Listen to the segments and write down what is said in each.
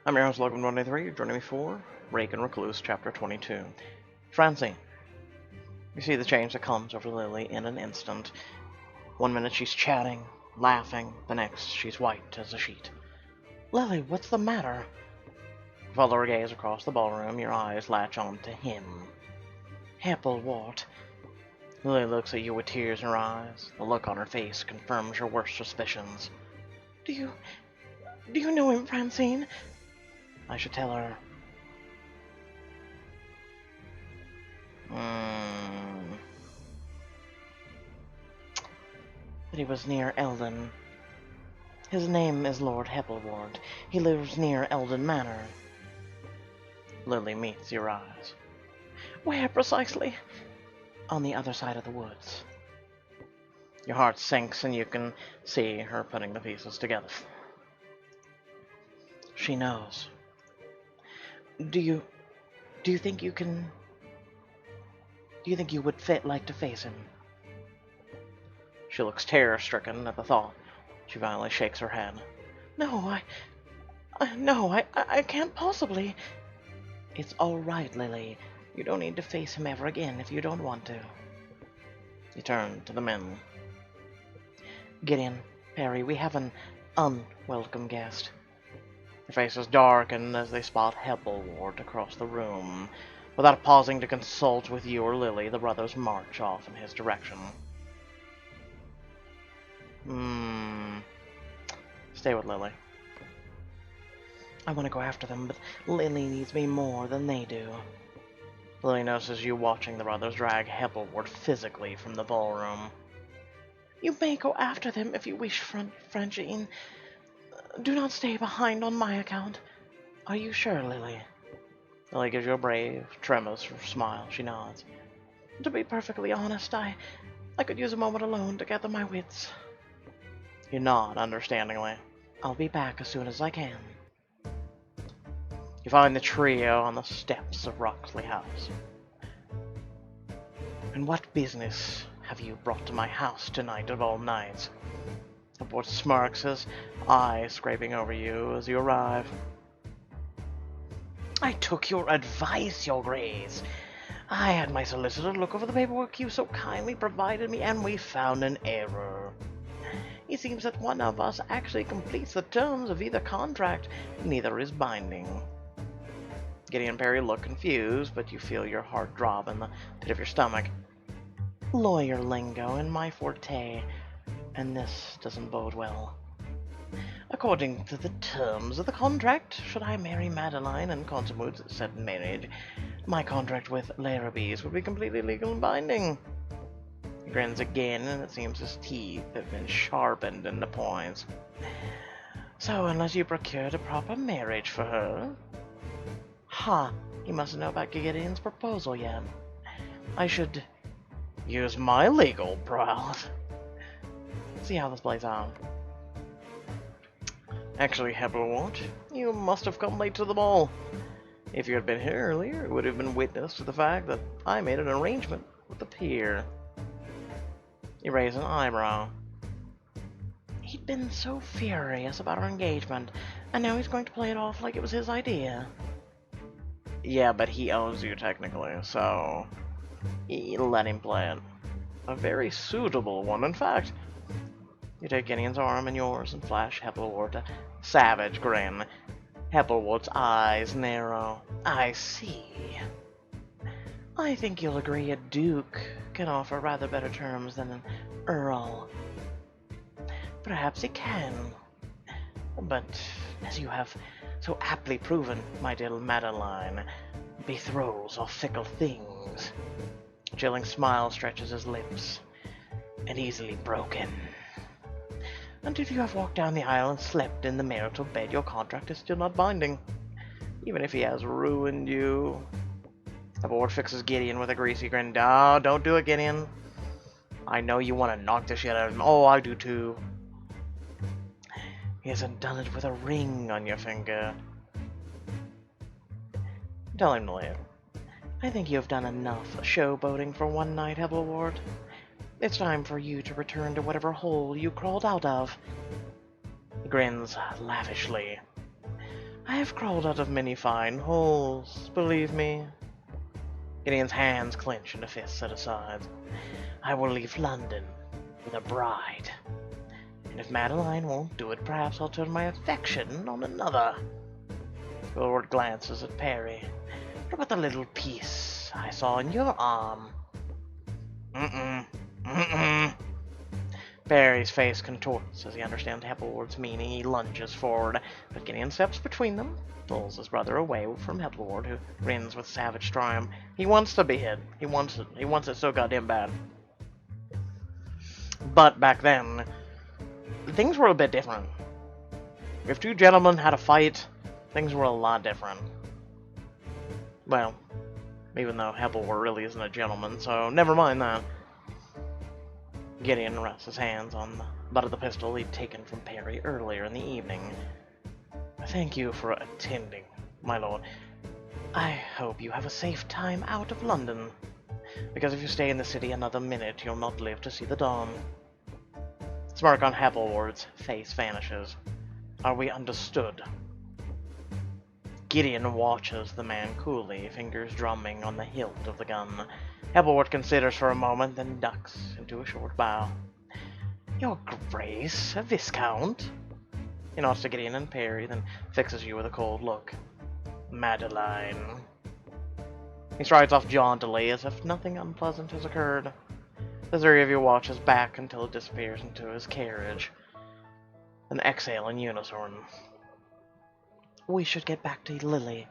I'm your host, Logan123. Joining me for Rake and Recluse, Chapter 22. Francine. You see the change that comes over Lily in an instant. One minute she's chatting, laughing, the next she's white as a sheet. Lily, what's the matter? You follow her gaze across the ballroom, your eyes latch on to him. Hepplewort. Lily looks at you with tears in her eyes. The look on her face confirms your worst suspicions. Do you know him, Francine? I should tell her. That he was near Eldon. His name is Lord Hepplewort. He lives near Eldon Manor. Lily meets your eyes. Where precisely? On the other side of the woods. Your heart sinks and you can see her putting the pieces together. She knows. Do you think you can... Do you think you would like to face him? She looks terror-stricken at the thought. She violently shakes her head. No, I can't possibly. It's all right, Lily. You don't need to face him ever again if you don't want to. You turn to the men. Gideon, Perry, we have an unwelcome guest. Their faces darken as they spot Hepplewort across the room. Without pausing to consult with you or Lily, the brothers march off in his direction. Stay with Lily. I want to go after them, but Lily needs me more than they do. Lily notices you watching the brothers drag Hepplewort physically from the ballroom. You may go after them if you wish, Francine. Do not stay behind on my account. Are you sure, Lily? Lily gives you a brave, tremulous smile. She nods. To be perfectly honest, I could use a moment alone to gather my wits. You nod understandingly. I'll be back as soon as I can. You find the trio on the steps of Roxley House. And what business have you brought to my house tonight of all nights? Hepplewort smirks, his eyes scraping over you as you arrive. I took your advice, Your Grace. I had my solicitor look over the paperwork you so kindly provided me, and we found an error. It seems that one of us actually completes the terms of either contract. Neither is binding. Gideon and Perry look confused, but you feel your heart drop in the pit of your stomach. Lawyer lingo in my forte, and this doesn't bode well. According to the terms of the contract, should I marry Madeline and consummate said marriage, my contract with Larrabee's would be completely legal and binding. He grins again, and it seems his teeth have been sharpened into points. So, unless you procured a proper marriage for her... Ha! You mustn't know about Gideon's proposal yet. I should use my legal prowess. See how this plays out. Actually, Hepplewort, you must have come late to the ball. If you had been here earlier, it would have been witness to the fact that I made an arrangement with the peer. You raise an eyebrow. He'd been so furious about our engagement, and now he's going to play it off like it was his idea. Yeah, but he owes you technically, so let him play it. A very suitable one, in fact. You take Gideon's arm in yours and flash Hepplewort a savage grin. Hepplewort's eyes narrow. I see. I think you'll agree a duke can offer rather better terms than an earl. Perhaps he can. But, as you have so aptly proven, my dear Madeline, betrothals are fickle things. A chilling smile stretches his lips, and easily broken. Until you have walked down the aisle and slept in the marital bed, your contract is still not binding, even if he has ruined you. Hepplewort fixes Gideon with a greasy grin. Oh, don't do it, Gideon. I know you want to knock the shit out of him. Oh, I do too. He hasn't done it with a ring on your finger. Tell him later. I think you have done enough showboating for one night, Hepplewort. It's time for you to return to whatever hole you crawled out of. He grins lavishly. I have crawled out of many fine holes, believe me. Gideon's hands clench into fists at his sides. I will leave London with a bride. And if Madeline won't do it, perhaps I'll turn my affection on another. Hepplewort glances at Perry. What about the little piece I saw in your arm? Perry's face contorts as he understands Hepplewordt's meaning. He lunges forward, but Gideon steps between them, pulls his brother away from Hepplewort, who grins with savage triumph. He wants to be hit. He wants it. He wants it so goddamn bad. But back then, things were a bit different. If two gentlemen had a fight, things were a lot different. Well, even though Hepplewort really isn't a gentleman, so never mind that. Gideon rests his hands on the butt of the pistol he'd taken from Perry earlier in the evening. Thank you for attending, my lord. I hope you have a safe time out of London, because if you stay in the city another minute, you'll not live to see the dawn. The smirk on Hepplewordt's face vanishes. Are we understood? Gideon watches the man coolly, fingers drumming on the hilt of the gun. Hepplewort considers for a moment, then ducks into a short bow. Your Grace, a Viscount? He nods to Gideon and Perry, then fixes you with a cold look. Madeline. He strides off jauntily, as if nothing unpleasant has occurred. The three of you watch his back until it disappears into his carriage. Then exhale in unison. We should get back to Lily.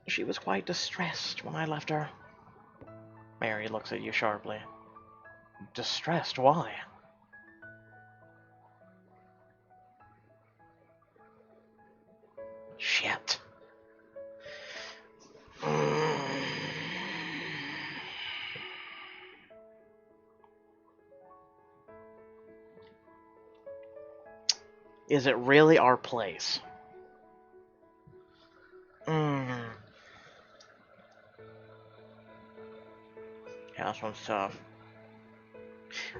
She was quite distressed when I left her. Mary looks at you sharply. Distressed? Why? Shit. Is it really our place? Yeah, this one's tough.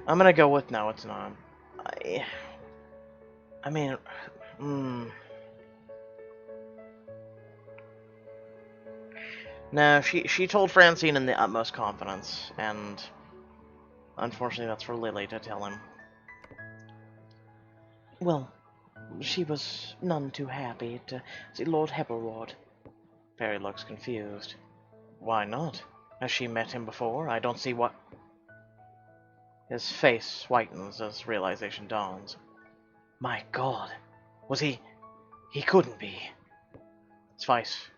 I'm gonna go with no, it's not. I mean, No, she told Francine in the utmost confidence, and unfortunately that's for Lily to tell him. Well, she was none too happy to see Lord Hepplewort. Perry looks confused. Why not? Has she met him before? I don't see what... His face whitens as realization dawns. My God! Was he... He couldn't be.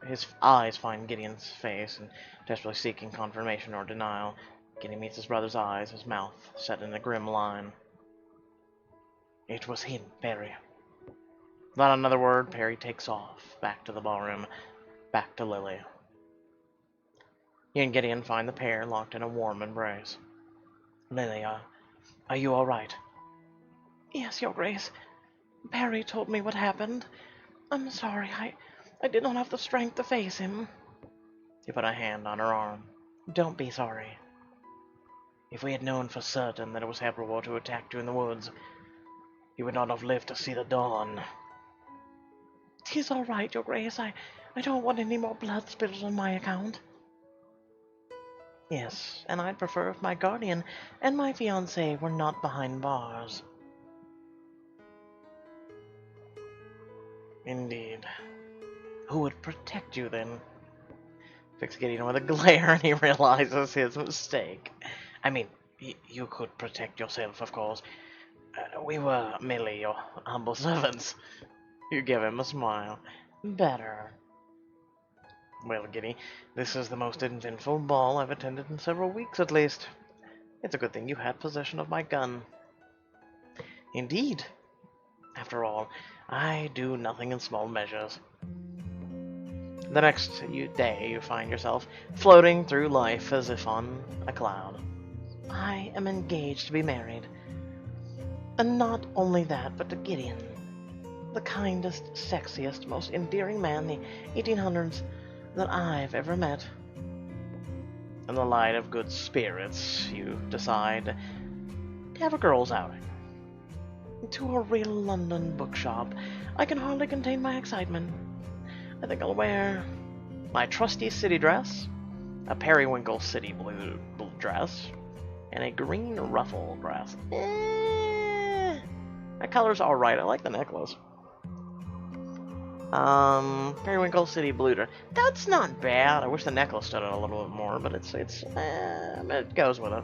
His eyes find Gideon's face, and desperately seeking confirmation or denial. Gideon meets his brother's eyes, his mouth set in a grim line. It was him, Perry. Without another word, Perry takes off, back to the ballroom, back to Lily. He and Gideon find the pair locked in a warm embrace. Lily, are you all right? Yes, Your Grace. Perry told me what happened. I'm sorry, I did not have the strength to face him. He put a hand on her arm. Don't be sorry. If we had known for certain that it was Hepplewort who attacked you in the woods, you would not have lived to see the dawn. 'Tis all right, Your Grace. I don't want any more blood spilled on my account. Yes, and I'd prefer if my guardian and my fiancé were not behind bars. Indeed. Who would protect you, then? Fix Gideon with a glare, and he realizes his mistake. I mean, you could protect yourself, of course. We were merely your humble servants. You give him a smile. Better. Well, Giddy, this is the most eventful ball I've attended in several weeks, at least. It's a good thing you had possession of my gun. Indeed. After all, I do nothing in small measures. The next day, you find yourself floating through life as if on a cloud. I am engaged to be married. And not only that, but to Gideon. The kindest, sexiest, most endearing man the 1800s that I've ever met. In the light of good spirits, you decide to have a girl's outing. To a real London bookshop. I can hardly contain my excitement. I think I'll wear my trusty city dress, a periwinkle city blue dress, and a green ruffle dress. That color's alright. I like the necklace. Periwinkle city blue dress. That's not bad. I wish the necklace stood out a little bit more, but it goes with it.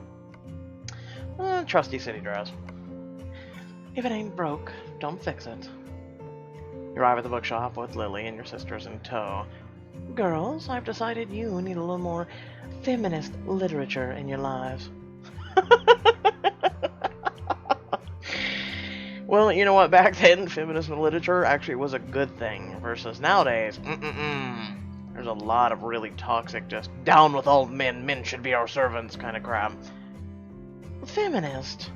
Trusty city dress. If it ain't broke, don't fix it. You arrive at the bookshop with Lily and your sisters in tow. Girls, I've decided you need a little more feminist literature in your lives. Well, you know what? Back then, feminist literature actually was a good thing, versus nowadays, there's a lot of really toxic, just down with all men, men should be our servants kind of crap. Feminist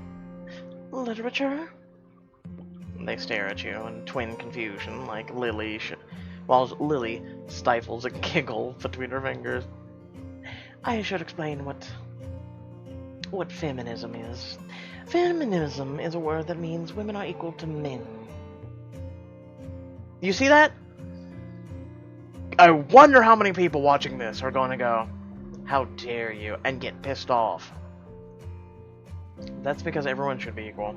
literature? They stare at you in twin confusion, like Lily, while Lily stifles a giggle between her fingers. I should explain what feminism is. Feminism is a word that means women are equal to men. You see that? I wonder how many people watching this are going to go, how dare you, and get pissed off. That's because everyone should be equal.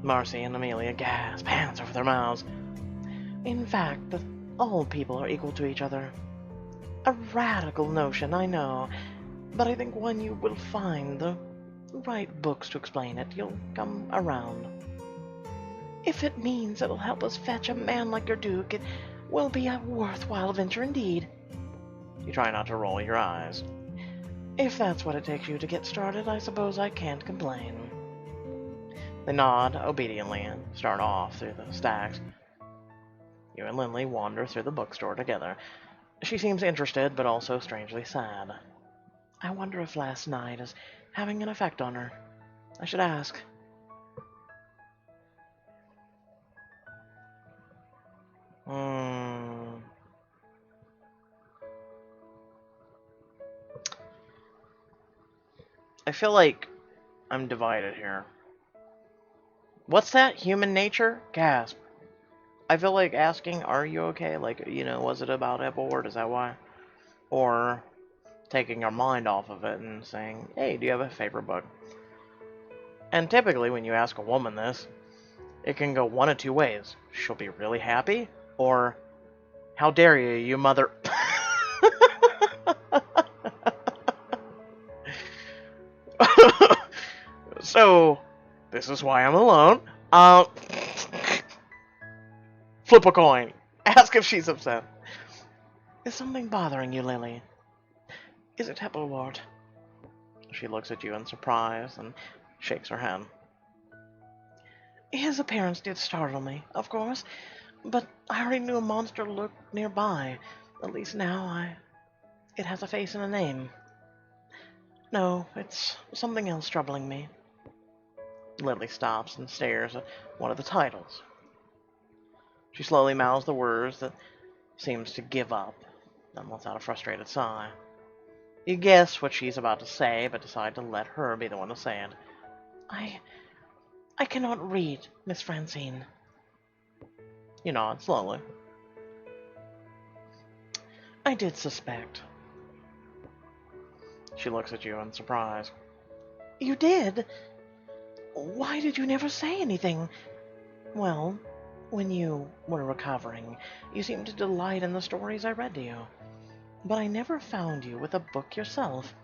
Marcy and Amelia gasp, hands over their mouths. In fact, that all people are equal to each other. A radical notion, I know, but I think when you will find the right books to explain it, you'll come around. If it means it'll help us fetch a man like your Duke, it will be a worthwhile venture indeed. You try not to roll your eyes. If that's what it takes you to get started, I suppose I can't complain. They nod obediently and start off through the stacks. You and Lily wander through the bookstore together. She seems interested, but also strangely sad. I wonder if last night is having an effect on her. I should ask. I feel like I'm divided here. What's that? Human nature? Gasp. I feel like asking, are you okay? Like, you know, was it about Hepplewort? Is that why? Or taking our mind off of it and saying, hey, do you have a favorite book? And typically when you ask a woman this, it can go one of two ways. She'll be really happy, or, how dare you, you mother... So, this is why I'm alone. Flip a coin. Ask if she's upset. Is something bothering you, Lily? Is it Hepplewort? She looks at you in surprise and shakes her head. His appearance did startle me, of course, but I already knew a monster lurked nearby. At least now it has a face and a name. No, it's something else troubling me. Lily stops and stares at one of the titles. She slowly mouths the words that seems to give up, then lets out a frustrated sigh. You guess what she's about to say, but decide to let her be the one to say it. I cannot read, Miss Francine. You nod slowly. I did suspect. She looks at you in surprise. You did? Why did you never say anything? Well, when you were recovering, you seemed to delight in the stories I read to you. But I never found you with a book yourself.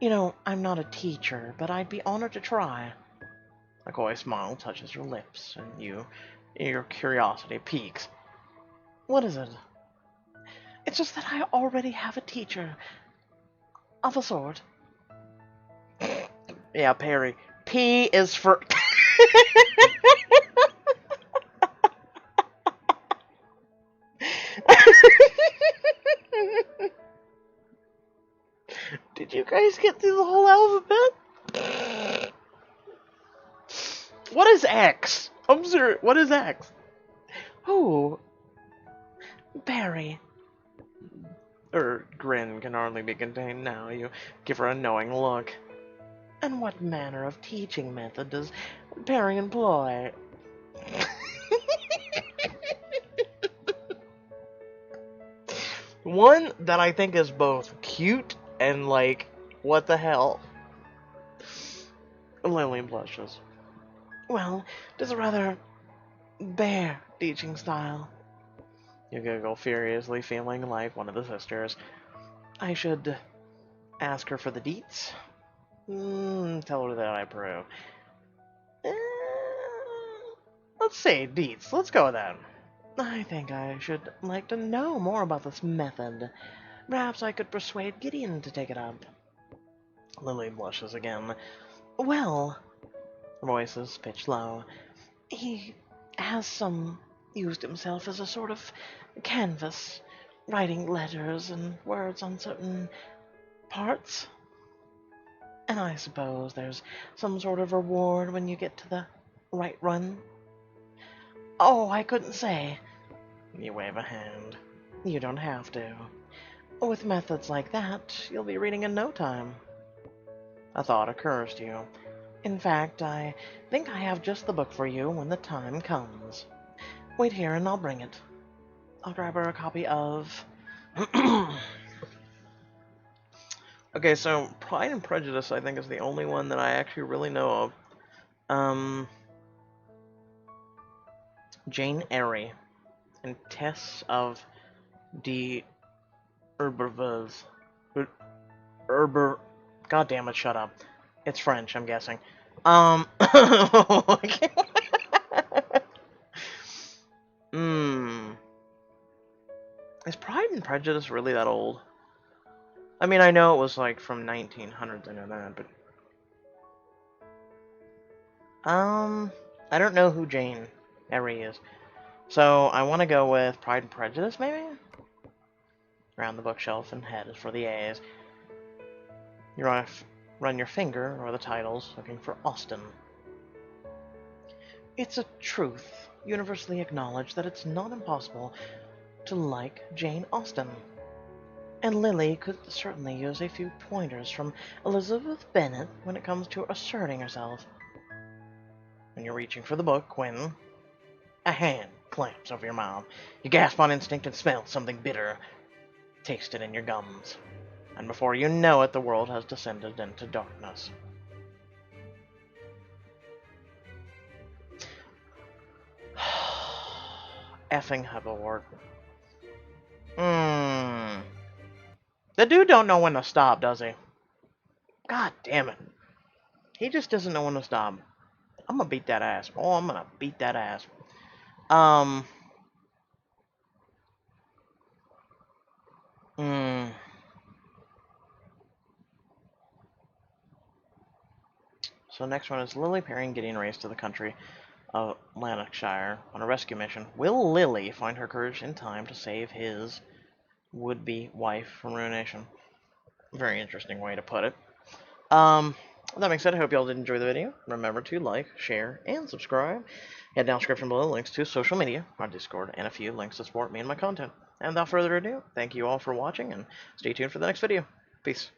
You know, I'm not a teacher, but I'd be honored to try. A coy smile touches your lips, and your curiosity piques. What is it? It's just that I already have a teacher. Of a sort. Yeah, Perry. P is for... Did you guys get through the whole alphabet? What is X? I'm serious. What is X? Oh. Barry. Her grin can hardly be contained now. You give her a knowing look. And what manner of teaching method does Barry employ? One that I think is both cute and like, what the hell? Lily blushes. Well, it is a rather bare teaching style. You giggle furiously, feeling like one of the sisters. I should ask her for the deets. Tell her that I approve. Eh, let's say deets. Let's go with that. I think I should like to know more about this method. Perhaps I could persuade Gideon to take it up. Lily blushes again. Well, voices pitched low. He has used himself as a sort of canvas, writing letters and words on certain parts. And I suppose there's some sort of reward when you get to the right run. Oh, I couldn't say. You wave a hand. You don't have to. With methods like that, you'll be reading in no time. A thought occurs to you. In fact, I think I have just the book for you when the time comes. Wait here and I'll bring it. I'll grab her a copy of... Okay, so Pride and Prejudice, I think, is the only one that I actually really know of. Jane Eyre and Tess of de Herberville. God damn it, shut up. It's French, I'm guessing. Is Pride and Prejudice really that old? I mean, I know it was like from 1900s, I know that, but... I don't know who Jane Eyre is. So, I want to go with Pride and Prejudice, maybe? Around the bookshelf and head is for the A's. You run your finger over the titles, looking for Austen. It's a truth, universally acknowledged, that it's not impossible to like Jane Austen. And Lily could certainly use a few pointers from Elizabeth Bennet when it comes to asserting herself. When you're reaching for the book, when a hand clamps over your mouth, you gasp on instinct and smell something bitter. Taste it in your gums. And before you know it, the world has descended into darkness. Effing Hepplewort. The dude don't know when to stop, does he? God damn it. He just doesn't know when to stop. I'm gonna beat that ass. Oh, I'm gonna beat that ass. So next one is Lily, Perry, and Gideon race to the country of Lanarkshire on a rescue mission. Will Lily find her courage in time to save his would-be wife from ruination? Very interesting way to put it. With that being said, I hope y'all did enjoy the video. Remember to like, share, and subscribe. Head down description below links to social media, our Discord, and a few links to support me and my content. And without further ado, thank you all for watching, and stay tuned for the next video. Peace.